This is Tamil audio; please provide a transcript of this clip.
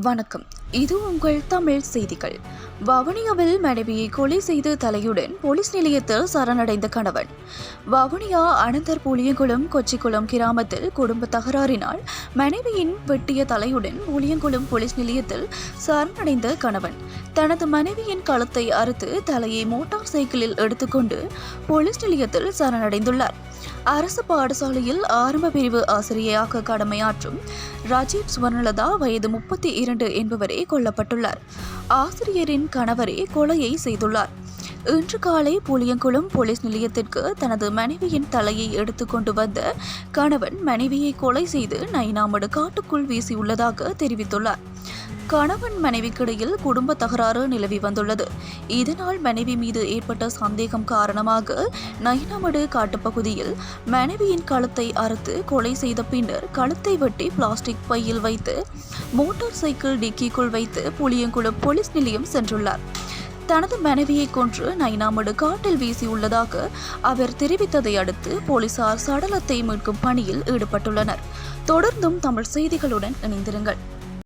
வணக்கம். இது உங்கள் தமிழ் செய்திகள். வவுனியாவில் மனைவியை கொலை செய்து தலையுடன் போலீஸ் நிலையத்தில் சரணடைந்த கணவன். வவுனியா அனந்தர் புளியங்குளம் கொச்சிக்குளம் கிராமத்தில் குடும்ப தகராறினால் மனைவியின் வெட்டிய தலையுடன் புளியங்குளம் போலீஸ் நிலையத்தில் சரணடைந்த கணவன் தனது மனைவியின் கழுத்தை அறுத்து தலையை மோட்டார் சைக்கிளில் எடுத்துக்கொண்டு போலீஸ் நிலையத்தில் சரணடைந்துள்ளார். அரசு பாடசாலையில் ஆரம்ப பிரிவு ஆசிரியையாக கடமையாற்றும் ராஜீவ் சுவர்ணலதா வயது 32 என்பவரே கொல்லப்பட்டுள்ளார். ஆசிரியரின் கணவரே கொலையை செய்துள்ளார். இன்று காலை புளியங்குளம் போலீஸ் நிலையத்திற்கு தனது மனைவியின் தலையை எடுத்துக்கொண்டு வந்த கணவன் மனைவியை கொலை செய்து நைனாமடு காட்டுக்குள் வீசியுள்ளதாக தெரிவித்துள்ளார். கணவன் மனைவிக்கிடையில் குடும்ப தகராறு நிலவி வந்துள்ளது. இதனால் மனைவி மீது ஏற்பட்ட சந்தேகம் காரணமாக நயினாமடு காட்டுப்பகுதியில் மனைவியின் கழுத்தை அறுத்து கொலை செய்த பின்னர் கழுத்தை வெட்டி பிளாஸ்டிக் பையில் வைத்து மோட்டார் சைக்கிள் டிக்கிக்குள் வைத்து புளியங்குளம் போலீஸ் நிலையம் சென்றுள்ளார். தனது மனைவியை கொன்று நயினாமடு காட்டில் வீசியுள்ளதாக அவர் தெரிவித்ததை அடுத்து போலீசார் சடலத்தை மீட்கும் பணியில் ஈடுபட்டுள்ளனர். தொடர்ந்தும் தமிழ் செய்திகளுடன் இணைந்திருங்கள்.